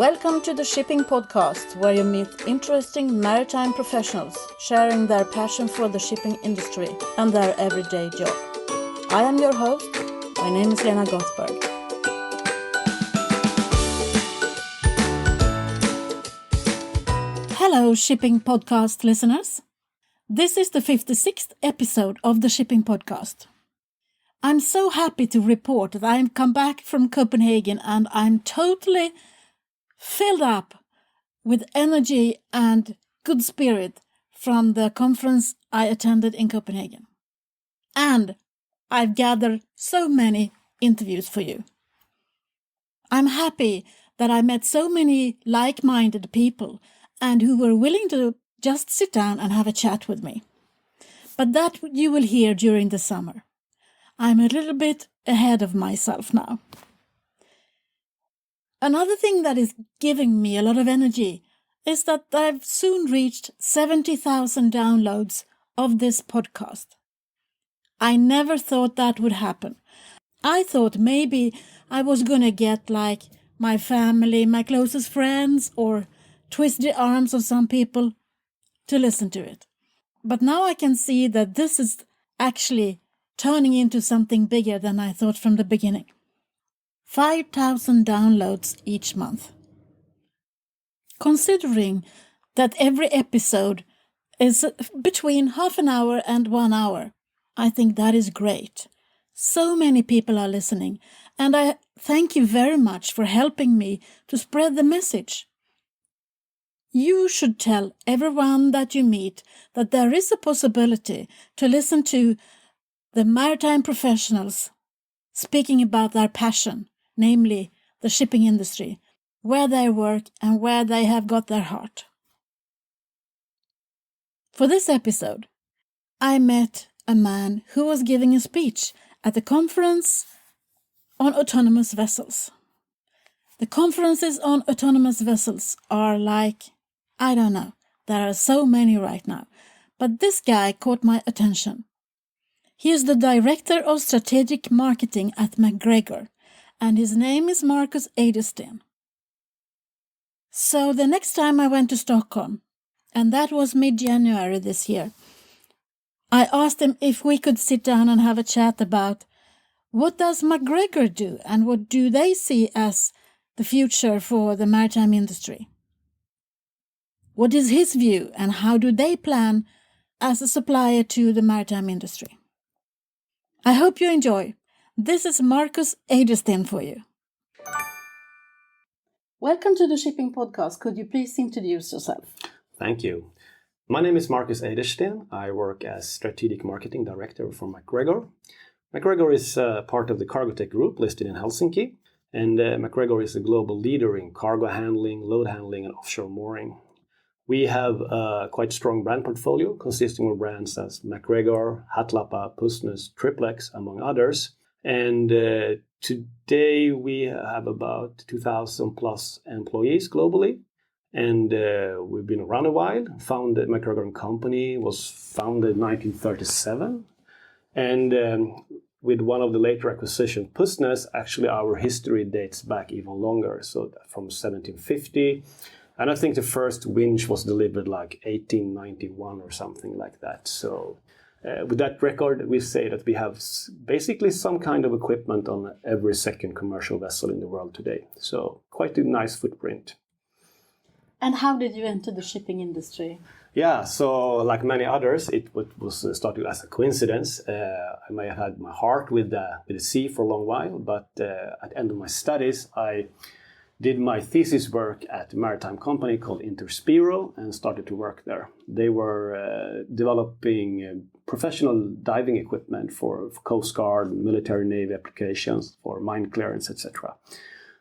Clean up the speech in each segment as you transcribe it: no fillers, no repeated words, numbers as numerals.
Welcome to the Shipping Podcast, where you meet interesting maritime professionals sharing their passion for the shipping industry and their everyday job. I am your host. My name is Lena Gothberg. Hello, Shipping Podcast listeners. This is the 56th episode of the Shipping Podcast. I'm so happy to report that I've come back from Copenhagen and I'm totally filled up with energy and good spirit from the conference I attended in Copenhagen. And I've gathered so many interviews for you. I'm happy that I met so many like-minded people and who were willing to just sit down and have a chat with me. But that you will hear during the summer. I'm a little bit ahead of myself now. Another thing that is giving me a lot of energy is that I've soon reached 70,000 downloads of this podcast. I never thought that would happen. I thought maybe I was going to get like my family, my closest friends, or twist the arms of some people to listen to it. But now I can see that this is actually turning into something bigger than I thought from the beginning. 5,000 downloads each month. Considering that every episode is between half an hour and 1 hour, I think that is great. So many people are listening, and I thank you very much for helping me to spread the message. You should tell everyone that you meet that there is a possibility to listen to the maritime professionals speaking about their passion, namely the shipping industry, where they work and where they have got their heart. For this episode, I met a man who was giving a speech at the conference on autonomous vessels. The conferences on autonomous vessels are like, I don't know, there are so many right now, but this guy caught my attention. He is the Director of Strategic Marketing at MacGregor, and his name is Ejdersten. So the next time I went to Stockholm, and that was mid-January this year, I asked him if we could sit down and have a chat about what does MacGregor do and what do they see as the future for the maritime industry. What is his view and how do they plan as a supplier to the maritime industry? I hope you enjoy. This is Ejdersten for you. Welcome to the Shipping Podcast. Could you please introduce yourself? Thank you. My name is Ejdersten. I work as Strategic Marketing Director for MacGregor. MacGregor is part of the Cargotec group listed in Helsinki. And MacGregor is a global leader in cargo handling, load handling, and offshore mooring. We have a quite strong brand portfolio consisting of brands as MacGregor, Hatlapa, Pusnes, Triplex, among others. And today we have about 2,000 plus employees globally. And we've been around a while. Founded MacGregor & Company was founded in 1937. And with one of the later acquisitions, Pusnes, actually our history dates back even longer. So from 1750. And I think the first winch was delivered like 1891 or something like that. So with that record, we say that we have basically some kind of equipment on every second commercial vessel in the world today. So quite a nice footprint. And how did you enter the shipping industry? Yeah, so like many others, it was started as a coincidence. I may have had my heart with the sea for a long while, but at the end of my studies, I did my thesis work at a maritime company called Interspiro and started to work there. They were developing professional diving equipment for Coast Guard, military Navy applications, for mine clearance, etc.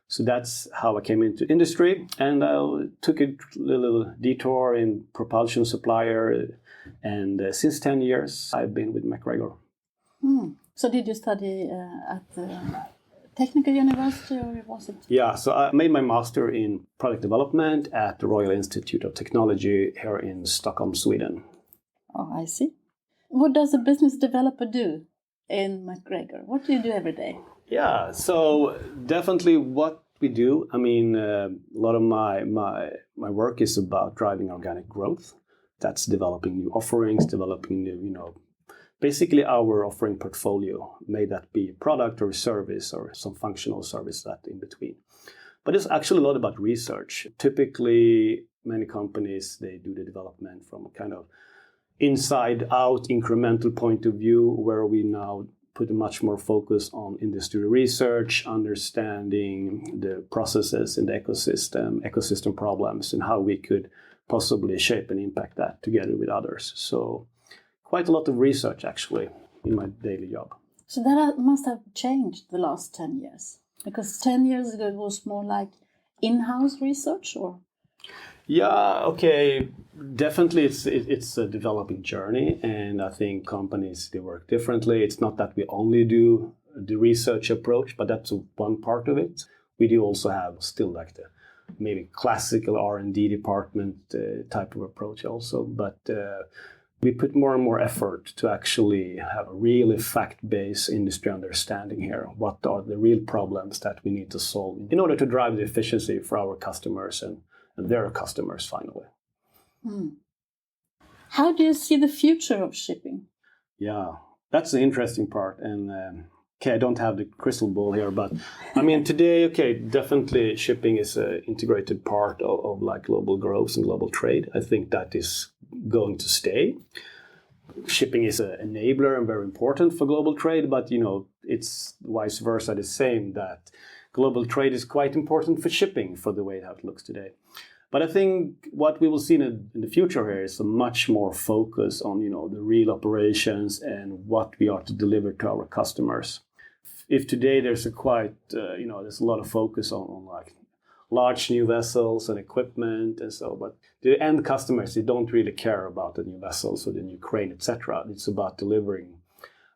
So that's how I came into industry, and I took a little detour in propulsion supplier, and since 10 years I've been with MacGregor. So did you study at the Technical University, or was it? Yeah, so I made my master in product development at the Royal Institute of Technology here in Stockholm, Sweden. Oh, I see. What does a business developer do in MacGregor? What do you do every day? Yeah, so definitely what we do. I mean, a lot of my work is about driving organic growth. That's developing new offerings, developing new, basically our offering portfolio, may that be a product or a service or some functional service that in between. But it's actually a lot about research. Typically, many companies, they do the development from a kind of inside out incremental point of view, where we now put a much more focus on industry research, understanding the processes in the ecosystem problems, and how we could possibly shape and impact that together with others. So quite a lot of research actually in my daily job. So that must have changed the last 10 years, because 10 years ago it was more like in-house research, or? Yeah, okay, definitely it's a developing journey, and I think companies, they work differently. It's not that we only do the research approach, but that's one part of it. We do also have still like the maybe classical R&D department type of approach also, but we put more and more effort to actually have a really fact-based industry understanding here. What are the real problems that we need to solve in order to drive the efficiency for our customers and their customers finally. How do you see the future of shipping? Yeah, that's the interesting part. And I don't have the crystal ball here, but I mean today, definitely shipping is an integrated part of like global growth and global trade. I think that is going to stay. Shipping is an enabler and very important for global trade, but it's vice versa the same, that global trade is quite important for shipping for the way how it looks today. But I think what we will see in the future here is a much more focus on, the real operations and what we are to deliver to our customers. If today there's there's a lot of focus on like large new vessels and equipment and so, but the end customers, they don't really care about the new vessels or the new crane, etc. It's about delivering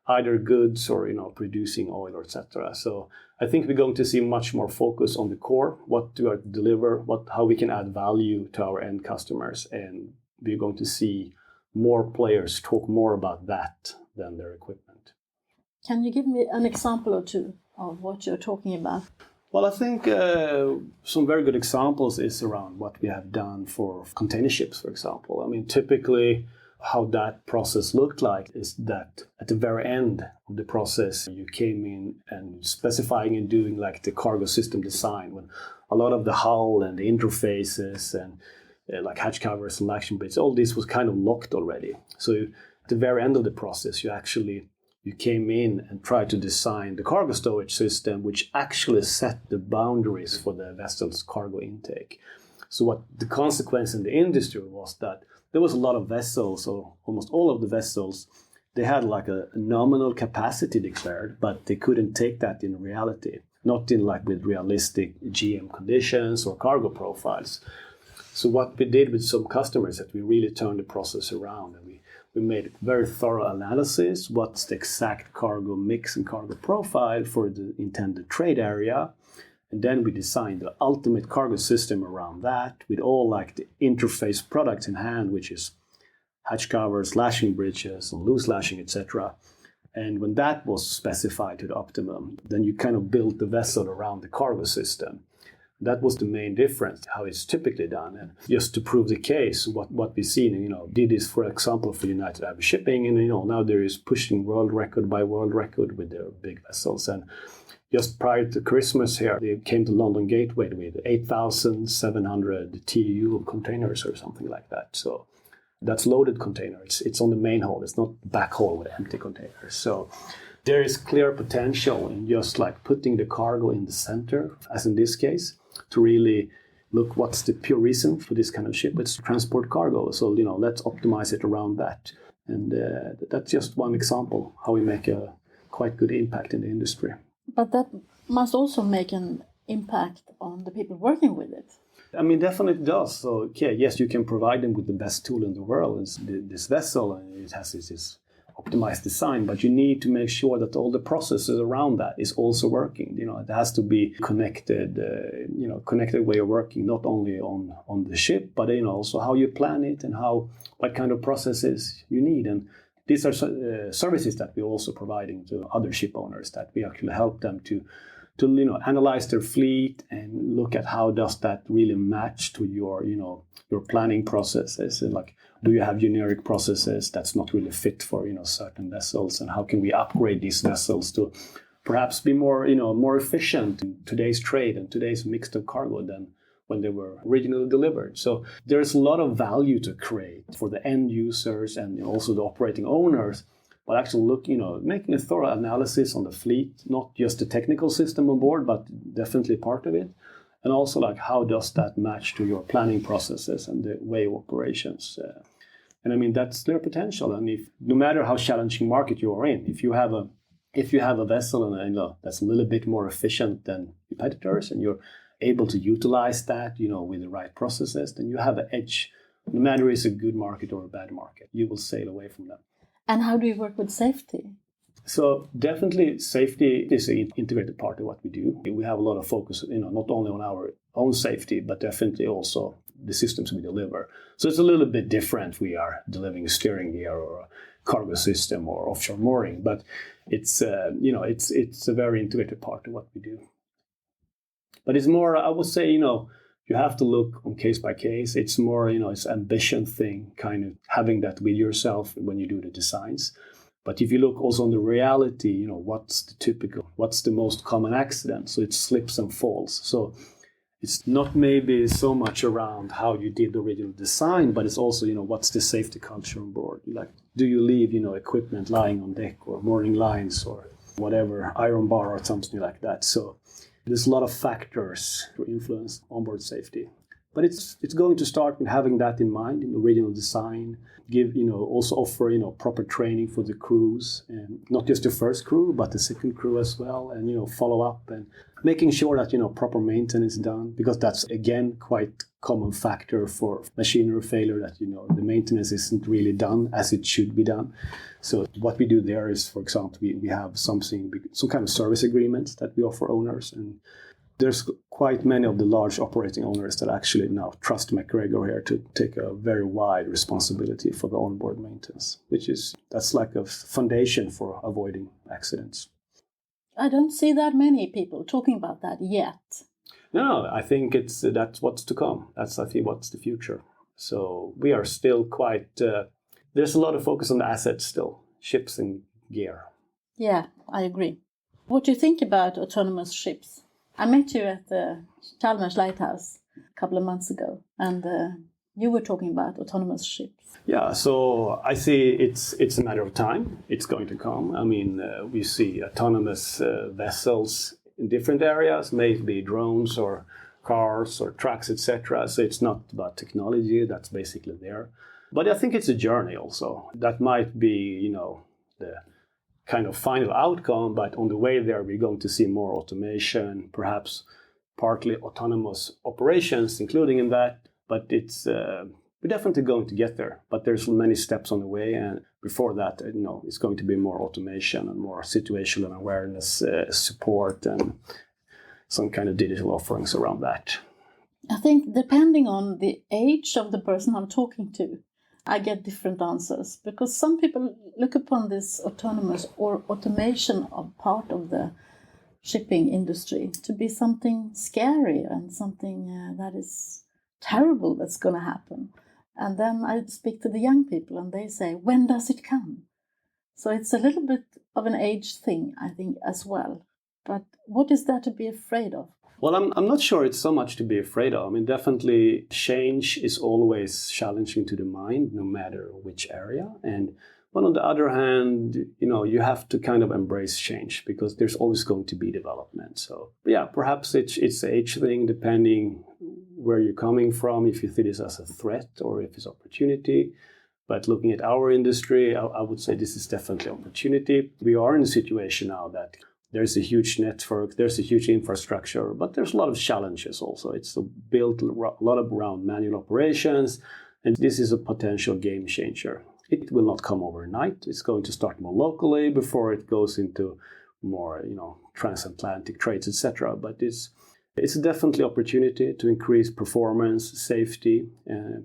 either goods or, producing oil or etc. So I think we're going to see much more focus on the core, what do I deliver, how we can add value to our end customers, and we're going to see more players talk more about that than their equipment. Can you give me an example or two of what you're talking about? Well, I think some very good examples is around what we have done for container ships, for example. I mean, typically how that process looked like is that at the very end of the process, you came in and specifying and doing like the cargo system design, when a lot of the hull and the interfaces and like hatch covers and latching bits, all this was kind of locked already. So at the very end of the process, you came in and tried to design the cargo stowage system, which actually set the boundaries for the vessel's cargo intake. So what the consequence in the industry was that there was a lot of vessels, or almost all of the vessels, they had like a nominal capacity declared, but they couldn't take that in reality, not in like with realistic GM conditions or cargo profiles. So what we did with some customers, that we really turned the process around, and we made a very thorough analysis, what's the exact cargo mix and cargo profile for the intended trade area. And then we designed the ultimate cargo system around that, with all like the interface products in hand, which is hatch covers, lashing bridges, and loose lashing, etc. And when that was specified to the optimum, then you kind of built the vessel around the cargo system. That was the main difference, how it's typically done. And just to prove the case, what we've seen, did this, for example, for United Arab Shipping, and now there is pushing world record by world record with their big vessels. And just prior to Christmas here, they came to London Gateway with 8,700 TEU of containers or something like that. So that's loaded containers. It's on the main hold. It's not backhaul with empty containers. So there is clear potential in just like putting the cargo in the center, as in this case, to really look what's the pure reason for this kind of ship. It's to transport cargo. So, let's optimize it around that. And that's just one example how we make a quite good impact in the industry. But that must also make an impact on the people working with it. I mean, definitely it does. So, yes, you can provide them with the best tool in the world. It's this vessel, and it has this optimized design, but you need to make sure that all the processes around that is also working. It has to be connected, connected way of working, not only on the ship, but also how you plan it and what kind of processes you need. And these are services that we're also providing to other ship owners, that we actually help them to to analyze their fleet and look at how does that really match to your your planning processes. And like, do you have generic processes that's not really fit for certain vessels, and how can we upgrade these vessels to perhaps be more more efficient in today's trade and today's mix of cargo than when they were originally delivered. So there's a lot of value to create for the end users and also the operating owners. But actually making a thorough analysis on the fleet, not just the technical system on board, but definitely part of it. And also like, how does that match to your planning processes and the way of operations? And I mean, that's their potential. And if no matter how challenging market you are in, if you have a vessel and that's a little bit more efficient than competitors, and you're able to utilize that, with the right processes, then you have an edge. No matter it's a good market or a bad market, you will sail away from them. And how do you work with safety? So definitely safety is an integrated part of what we do. We have a lot of focus, not only on our own safety, but definitely also the systems we deliver. So it's a little bit different. We are delivering a steering gear or a cargo system or offshore mooring, but it's it's a very integrated part of what we do. But it's more, I would say, you have to look on case by case. It's more, it's ambition thing, kind of having that with yourself when you do the designs. But if you look also on the reality, what's the most common accident? So it's slips and falls. So it's not maybe so much around how you did the original design, but it's also, what's the safety culture on board? Like, do you leave, equipment lying on deck or mooring lines or whatever, iron bar or something like that? So there's a lot of factors to influence onboard safety. But it's going to start with having that in mind in the original design, also offer, proper training for the crews, and not just the first crew, but the second crew as well, and, follow up and making sure that, proper maintenance is done, because that's, again, quite common factor for machinery failure, that, the maintenance isn't really done as it should be done. So what we do there is, for example, we have some kind of service agreements that we offer owners, and there's quite many of the large operating owners that actually now trust MacGregor here to take a very wide responsibility for the onboard maintenance, that's like a foundation for avoiding accidents. I don't see that many people talking about that yet. No, I think that's what's to come. That's, I think, what's the future. So we are still quite, there's a lot of focus on the assets still, ships and gear. Yeah, I agree. What do you think about autonomous ships? I met you at the Chalmers Lighthouse a couple of months ago, and you were talking about autonomous ships. Yeah, so I see it's a matter of time. It's going to come. I mean, we see autonomous vessels in different areas, maybe drones or cars or trucks, etc. So it's not about technology, that's basically there. But I think it's a journey also. That might be, the kind of final outcome, but on the way there, we're going to see more automation, perhaps partly autonomous operations, including in that. But we're definitely going to get there. But there's many steps on the way, and before that, it's going to be more automation and more situational awareness support and some kind of digital offerings around that. I think depending on the age of the person I'm talking to, I get different answers, because some people look upon this autonomous or automation of part of the shipping industry to be something scary and something that is terrible that's going to happen. And then I speak to the young people and they say, when does it come? So it's a little bit of an age thing, I think, as well. But what is there to be afraid of? Well, I'm not sure it's so much to be afraid of. I mean, definitely change is always challenging to the mind, no matter which area. But on the other hand, you have to kind of embrace change, because there's always going to be development. So yeah, perhaps it's an age thing, depending where you're coming from, if you see this as a threat or if it's opportunity. But looking at our industry, I would say this is definitely opportunity. We are in a situation now that there's a huge network, there's a huge infrastructure, but there's a lot of challenges also. It's built a lot around manual operations, and this is a potential game changer. It will not come overnight. It's going to start more locally before it goes into more, transatlantic trades, etc. But it's definitely opportunity to increase performance, safety,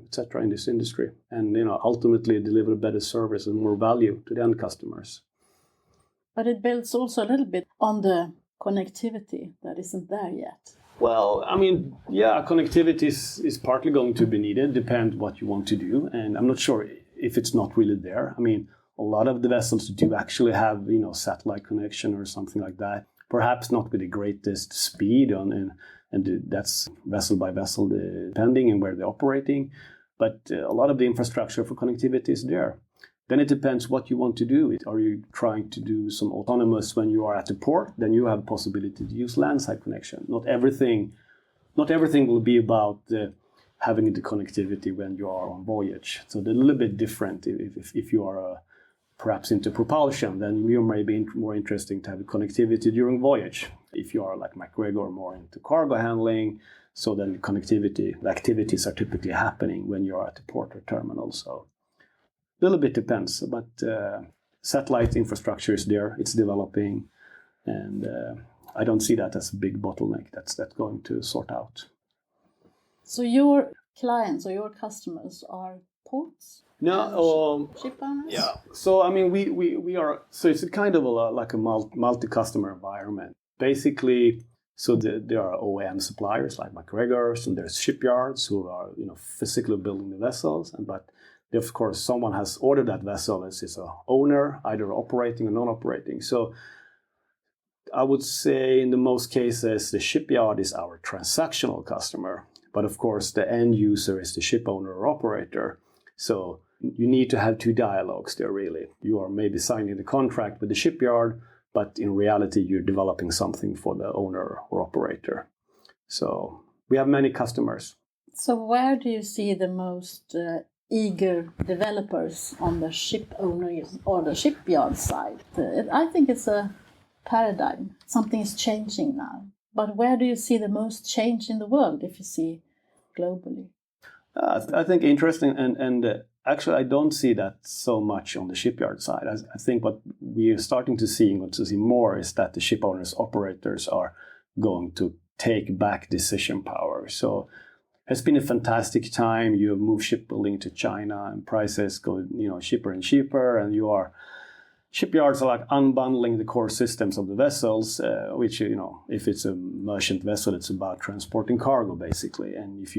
etc. in this industry, and ultimately deliver better service and more value to the end customers. But it builds also a little bit on the connectivity that isn't there yet? Well, I mean, yeah, connectivity is partly going to be needed, depends what you want to do. And I'm not sure if it's not really there. I mean, a lot of the vessels do actually have, satellite connection or something like that. Perhaps not with the greatest speed and that's vessel by vessel, depending on where they're operating. But a lot of the infrastructure for connectivity is there. Then it depends what you want to do. Are you trying to do some autonomous when you are at the port? Then you have possibility to use landside connection. Not everything will be about having the connectivity when you are on voyage. So they're a little bit different. If you are perhaps into propulsion, then you may be more interesting to have connectivity during voyage. If you are like MacGregor, more into cargo handling, so then the activities are typically happening when you are at the port or terminal. So a little bit depends, but satellite infrastructure is there, it's developing, and I don't see that as a big bottleneck that's going to sort out. So your clients or your customers are ports? No, ship owners? Yeah. So I mean, we are. So it's a kind of like a multi-customer environment. Basically, so there are OEM suppliers like MacGregor, and there's shipyards who are physically building the vessels, but of course, someone has ordered that vessel as is a owner, either operating or non-operating. So I would say in the most cases, the shipyard is our transactional customer. But of course, the end user is the ship owner or operator. So you need to have two dialogues there, really. You are maybe signing the contract with the shipyard, but in reality, you're developing something for the owner or operator. So we have many customers. So where do you see the most eager developers on the ship owners or the shipyard side? I think it's a paradigm. Something is changing now. But where do you see the most change in the world, if you see globally? I think interesting, and actually I don't see that so much on the shipyard side. I think what we are starting to see more is that the ship owners, operators are going to take back decision power. So it's been a fantastic time. You have moved shipbuilding to China, and prices go cheaper and cheaper, and shipyards are like unbundling the core systems of the vessels, which if it's a merchant vessel, it's about transporting cargo basically, and if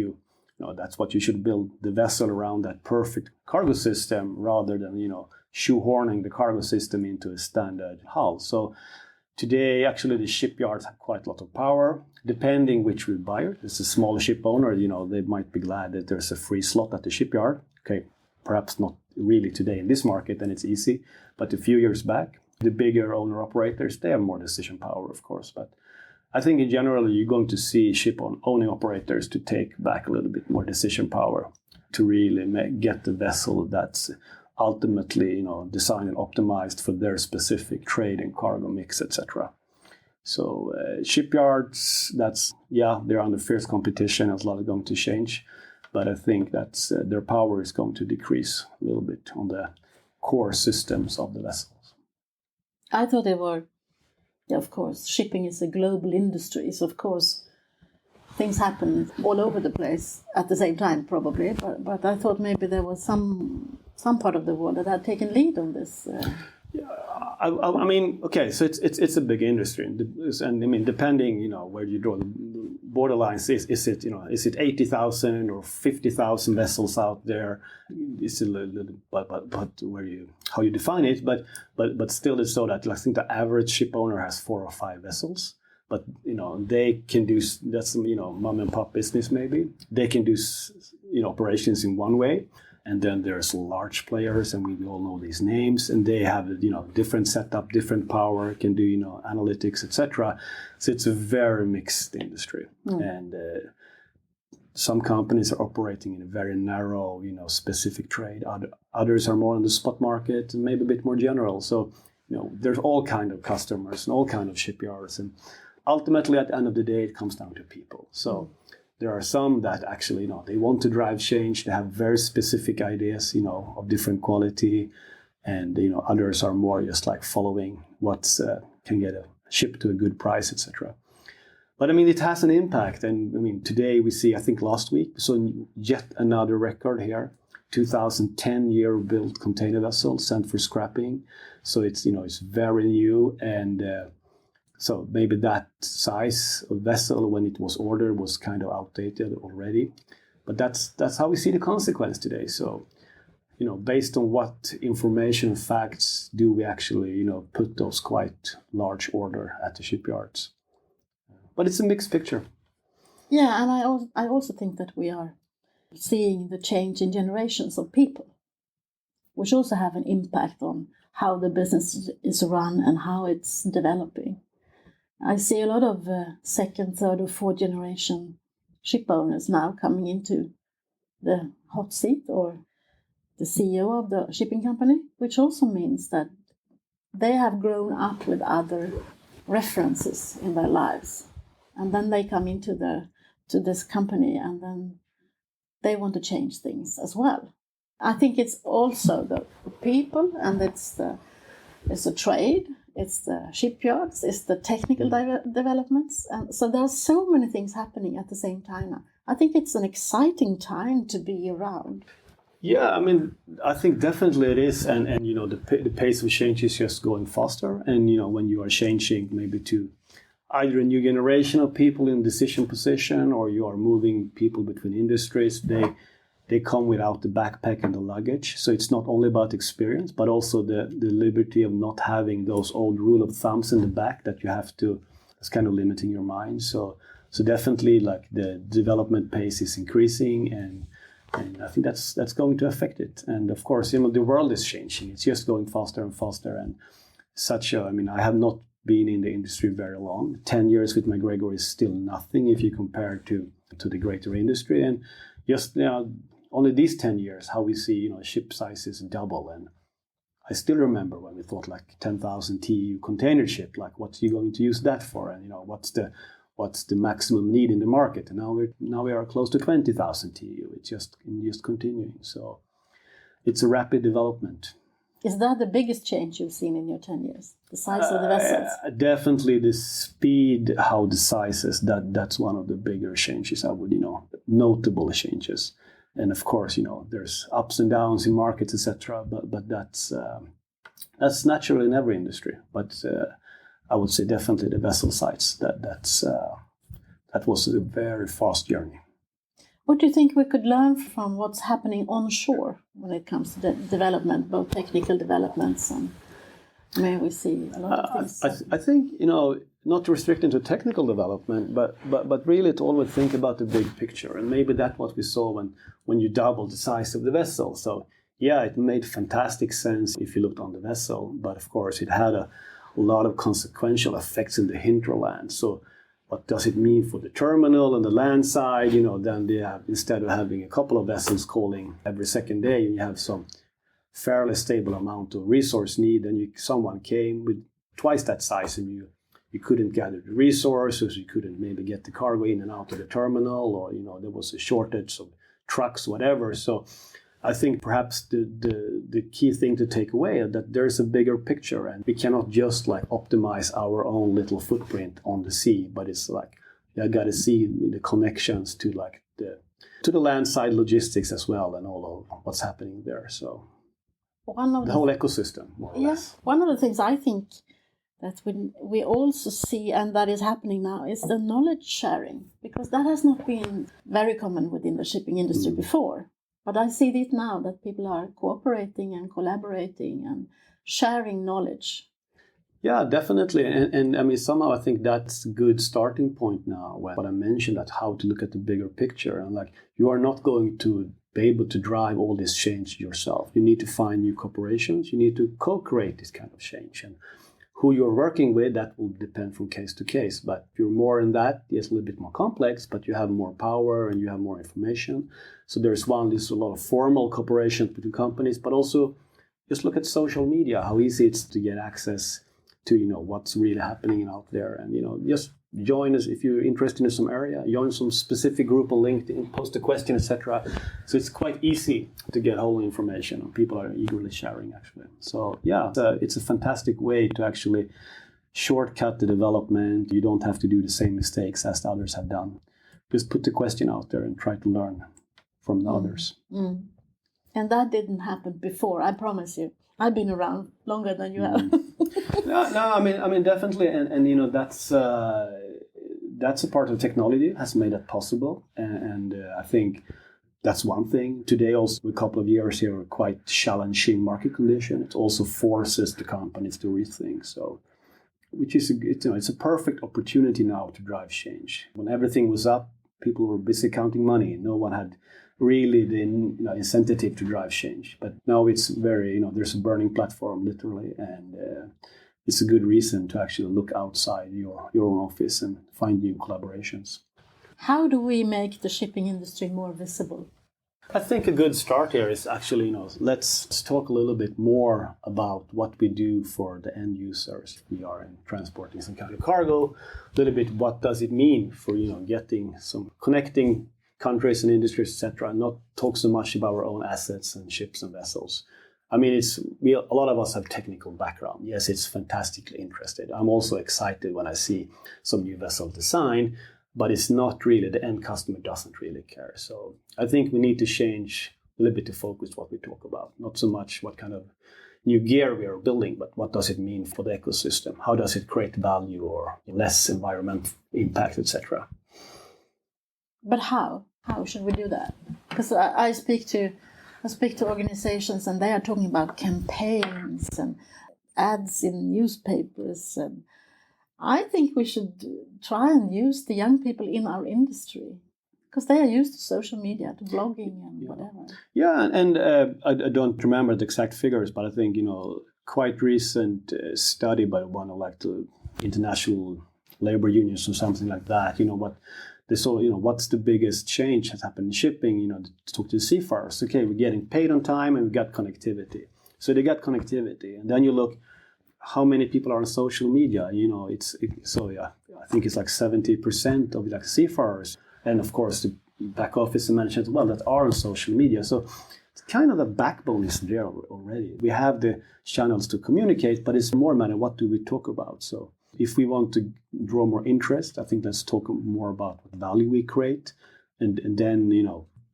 that's what you should build the vessel around, that perfect cargo system, rather than shoehorning the cargo system into a standard hull. So today, actually, the shipyards have quite a lot of power, depending which buyer. It's a small ship owner, they might be glad that there's a free slot at the shipyard. Okay, perhaps not really today in this market, and it's easy. But a few years back, the bigger owner-operators, they have more decision power, of course. But I think in general, you're going to see owning operators to take back a little bit more decision power to really get the vessel that's ultimately, designed and optimized for their specific trade and cargo mix, etc. So shipyards, they're under fierce competition. There's a lot going to change, but I think that's their power is going to decrease a little bit on the core systems of the vessels. I thought they were, of course, shipping is a global industry, so of course things happen all over the place at the same time, probably. But I thought maybe there was some part of the world that had taken lead on this. I mean, okay, so it's a big industry, and I mean, depending, where you draw the borderlines, is it 80,000 or 50,000 vessels out there? It's a little, but how you define it, but still, it's so that I think the average ship owner has 4 or 5 vessels. But they can do that's mom and pop business maybe. They can do operations in one way. And then there's large players, and we all know these names, and they have different setup, different power, can do analytics, etc. So it's a very mixed industry, and some companies are operating in a very narrow, specific trade. Others are more on the spot market, and maybe a bit more general. So there's all kind of customers and all kind of shipyards, and ultimately at the end of the day, it comes down to people. So. There are some that actually, they want to drive change. They have very specific ideas, of different quality, and others are more just like following what can get a ship to a good price, etc. But I mean, it has an impact, and I mean, today we see. I think last week we saw yet another record here: 2010-year-built container vessel sent for scrapping. So it's it's very new, and So maybe that size of vessel when it was ordered was kind of outdated already. But that's how we see the consequence today. So, based on what information and facts do we actually, put those quite large order at the shipyards? But it's a mixed picture. Yeah, and I also think that we are seeing the change in generations of people, which also have an impact on how the business is run and how it's developing. I see a lot of second, third, or fourth generation ship owners now coming into the hot seat or the CEO of the shipping company, which also means that they have grown up with other references in their lives. And then they come into this company and then they want to change things as well. I think it's also the people, and it's the trade, it's the shipyards, it's the technical developments. And so there are so many things happening at the same time now. I think it's an exciting time to be around. Yeah, I think definitely it is. And the pace of change is just going faster. And, when you are changing maybe to either a new generation of people in decision position or you are moving people between industries, they come without the backpack and the luggage. So it's not only about experience, but also the liberty of not having those old rule of thumbs in the back that you have to, it's kind of limiting your mind. So definitely like the development pace is increasing and I think that's going to affect it. And of course, the world is changing. It's just going faster and faster. And I have not been in the industry very long. 10 years with MacGregor is still nothing if you compare to the greater industry. And just only these 10 years, how we see, ship sizes double. And I still remember when we thought like 10,000 TEU container ship, like what's you going to use that for? And, what's the maximum need in the market? And now we are close to 20,000 TEU. It's just continuing. So it's a rapid development. Is that the biggest change you've seen in your 10 years? The size of the vessels? Definitely the speed, how the sizes, that's one of the bigger changes, I would, notable changes. And of course, there's ups and downs in markets, etc. But that's natural in every industry. But I would say definitely the vessel size, that was a very fast journey. What do you think we could learn from what's happening onshore when it comes to the development, both technical developments and where we see a lot of things? I think, not restricting to technical development, but really to always think about the big picture. And maybe that's what we saw when you doubled the size of the vessel. So yeah, it made fantastic sense if you looked on the vessel, but of course it had a lot of consequential effects in the hinterland. So what does it mean for the terminal and the land side? Then they have, instead of having a couple of vessels calling every second day, you have some fairly stable amount of resource need, and someone came with twice that size, and you couldn't gather the resources, you couldn't maybe get the cargo in and out of the terminal, or there was a shortage of trucks, whatever. So I think perhaps the key thing to take away is that there's a bigger picture, and we cannot just like optimize our own little footprint on the sea, but it's like you got to see the connections to like the land side logistics as well, and all of what's happening there. So the whole ecosystem, more or less. One of the things I think that we also see, and that is happening now, is the knowledge sharing, because that has not been very common within the shipping industry before. But I see it now that people are cooperating and collaborating and sharing knowledge. Yeah, definitely. And somehow I think that's a good starting point now, when I mentioned that how to look at the bigger picture. And like, you are not going to be able to drive all this change yourself. You need to find new corporations. You need to co-create this kind of change. And who you're working with, that will depend from case to case. But if you're more in that, it's a little bit more complex, but you have more power and you have more information. So there's a lot of formal cooperation between companies, but also just look at social media, how easy it's to get access to, what's really happening out there. And, just join us if you're interested in some area, join some specific group on LinkedIn, post a question, etc. So it's quite easy to get whole information, and people are eagerly sharing, actually. So yeah, it's a fantastic way to actually shortcut the development. You don't have to do the same mistakes as the others have done. Just put the question out there and try to learn from the others. And that didn't happen before, I promise you. I've been around longer than you have. No, I mean, definitely, and you know, that's a part of technology has made that possible, and I think that's one thing. Today, also a couple of years here, are quite challenging market condition. It also forces the companies to rethink. So, which is it's a perfect opportunity now to drive change. When everything was up, people were busy counting money. No one had really the incentive to drive change. But now it's very there's a burning platform literally, and it's a good reason to actually look outside your own office and find new collaborations. How do we make the shipping industry more visible? I think a good start here is actually, let's talk a little bit more about what we do for the end users. We are in transporting some kind of cargo. A little bit, what does it mean for, getting some connecting countries and industries, etc. Not talk so much about our own assets and ships and vessels. I mean, a lot of us have technical background. Yes, it's fantastically interested. I'm also excited when I see some new vessel design, but it's not really, the end customer doesn't really care. So I think we need to change a little bit to focus what we talk about. Not so much what kind of new gear we are building, but what does it mean for the ecosystem? How does it create value or less environmental impact, etc.? But how? How should we do that? Because I speak to organizations and they are talking about campaigns and ads in newspapers, and I think we should try and use the young people in our industry because they are used to social media, to blogging and whatever. Yeah, and I don't remember the exact figures, but I think quite recent study by one of the international labor unions or something like that. What they saw, what's the biggest change that happened in shipping? To talk to the seafarers. Okay, we're getting paid on time and we got connectivity. So they got connectivity, and then you look how many people are on social media. I think it's like 70% of seafarers, and of course the back office mentioned as well that are on social media. So it's kind of the backbone is there already. We have the channels to communicate, but it's more matter what do we talk about. So if we want to draw more interest, I think let's talk more about what value we create, and then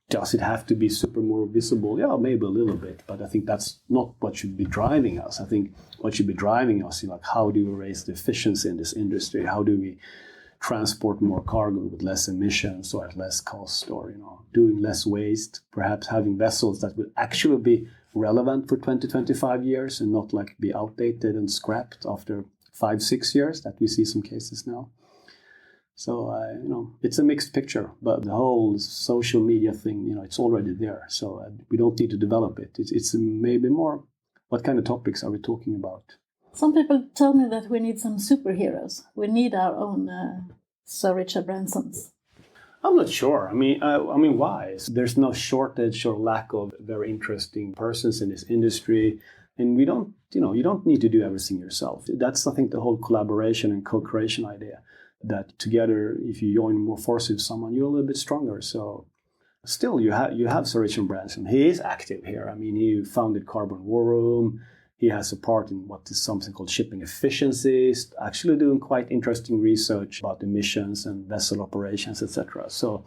does it have to be super more visible? Yeah, maybe a little bit, but I think that's not what should be driving us. I think what should be driving us is how do we raise the efficiency in this industry? How do we transport more cargo with less emissions or at less cost, or doing less waste? Perhaps having vessels that will actually be relevant for 20-25 years and not be outdated and scrapped after 5-6 years that we see some cases now. So, it's a mixed picture, but the whole social media thing, it's already there. So we don't need to develop it. It's maybe more, what kind of topics are we talking about? Some people tell me that we need some superheroes. We need our own Sir Richard Bransons. I'm not sure. I mean, why? There's no shortage or lack of very interesting persons in this industry. And we don't, you don't need to do everything yourself. That's, I think, the whole collaboration and co-creation idea. That together, if you join more forces with someone, you're a little bit stronger. So still, you have Sir Richard Branson. He is active here. I mean, he founded Carbon War Room. He has a part in what is something called shipping efficiencies, actually doing quite interesting research about emissions and vessel operations, etc. So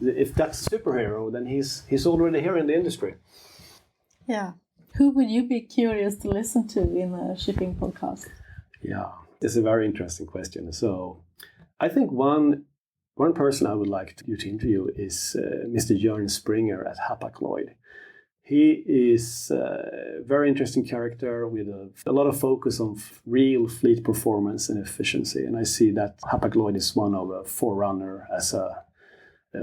if that's a superhero, then he's already here in the industry. Yeah. Who would you be curious to listen to in a shipping podcast? Yeah. It's a very interesting question. So I think one person I would like you to interview is Mr. Jörn Springer at HapagLloyd. He is a very interesting character with a lot of focus on real fleet performance and efficiency. And I see that HapagLloyd is one of a forerunner as a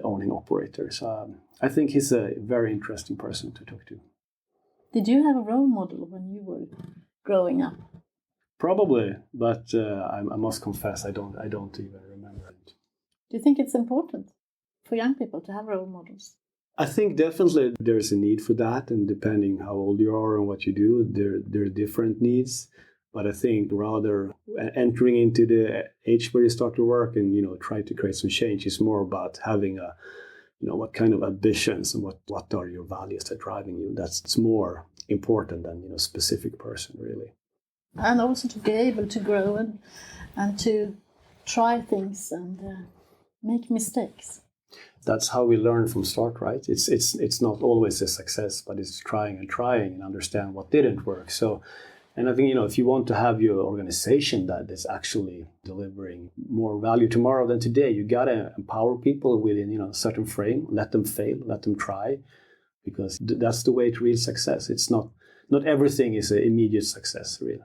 owning operator. So I think he's a very interesting person to talk to. Did you have a role model when you were growing up? Probably, but I must confess I don't even remember it. Do you think it's important for young people to have role models? I think definitely there's a need for that, and depending how old you are and what you do, there are different needs. But I think rather entering into the age where you start to work and try to create some change is more about having a what kind of ambitions and what are your values that are driving you. That's more important than specific person really. And also to be able to grow and to try things and make mistakes. that's how we learn from start, right? It's not always a success, but it's trying and understand what didn't work. So, and I think, if you want to have your organization that is actually delivering more value tomorrow than today, you gotta empower people within, a certain frame, let them fail, let them try, because that's the way to real success. It's not everything is an immediate success, really.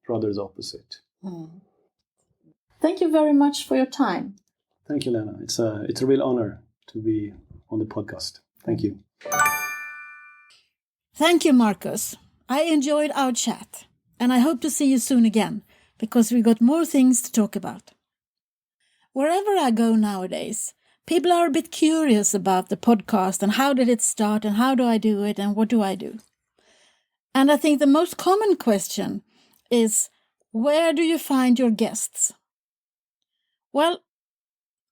Rather the opposite. Thank you very much for your time. Thank you, Lena. It's a real honor to be on the podcast. Thank you. Thank you, Marcus. I enjoyed our chat, and I hope to see you soon again, because we got more things to talk about. Wherever I go nowadays, people are a bit curious about the podcast and how did it start and how do I do it and what do I do? And I think the most common question is, where do you find your guests? Well,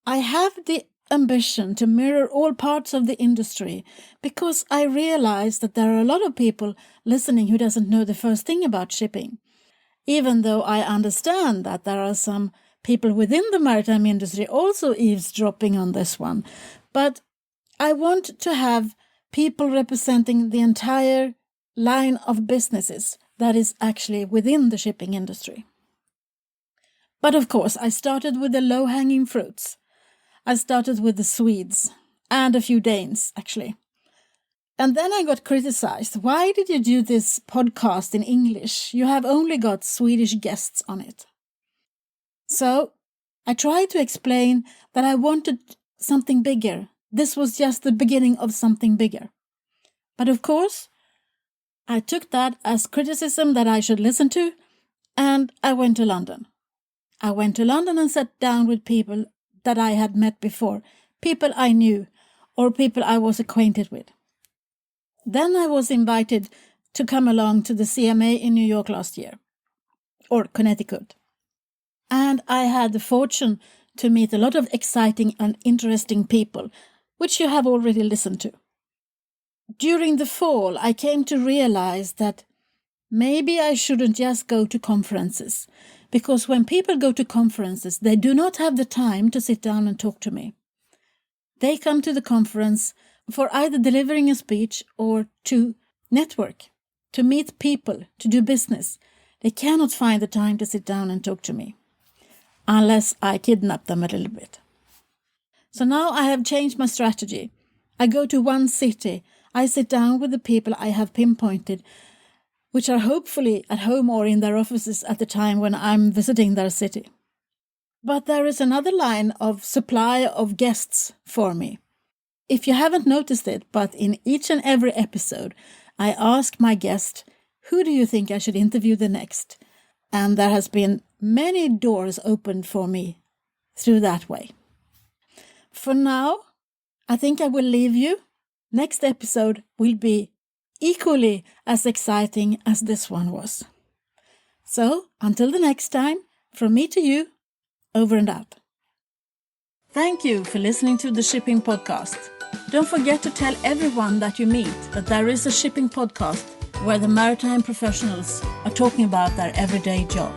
I have the ambition to mirror all parts of the industry because I realize that there are a lot of people listening who doesn't know the first thing about shipping. Even though I understand that there are some people within the maritime industry also eavesdropping on this one. But I want to have people representing the entire line of businesses that is actually within the shipping industry. But of course, I started with the low-hanging fruits. I started with the Swedes and a few Danes, actually. And then I got criticized. Why did you do this podcast in English? You have only got Swedish guests on it. So I tried to explain that I wanted something bigger. This was just the beginning of something bigger. But of course, I took that as criticism that I should listen to, and I went to London. I went to London and sat down with people that I had met before, people I knew, or people I was acquainted with. Then I was invited to come along to the CMA in New York last year, or Connecticut. And I had the fortune to meet a lot of exciting and interesting people, which you have already listened to. During the fall, I came to realize that maybe I shouldn't just go to conferences, because when people go to conferences, they do not have the time to sit down and talk to me. They come to the conference for either delivering a speech or to network, to meet people, to do business. They cannot find the time to sit down and talk to me, unless I kidnap them a little bit. So now I have changed my strategy. I go to one city, I sit down with the people I have pinpointed, which are hopefully at home or in their offices at the time when I'm visiting their city. But there is another line of supply of guests for me. If you haven't noticed it, but in each and every episode, I ask my guest, who do you think I should interview the next? And there has been many doors opened for me through that way. For now, I think I will leave you. Next episode will be equally as exciting as this one was. So, until the next time, from me to you, over and out. Thank you for listening to the Shipping Podcast. Don't forget to tell everyone that you meet that there is a shipping podcast where the maritime professionals are talking about their everyday job.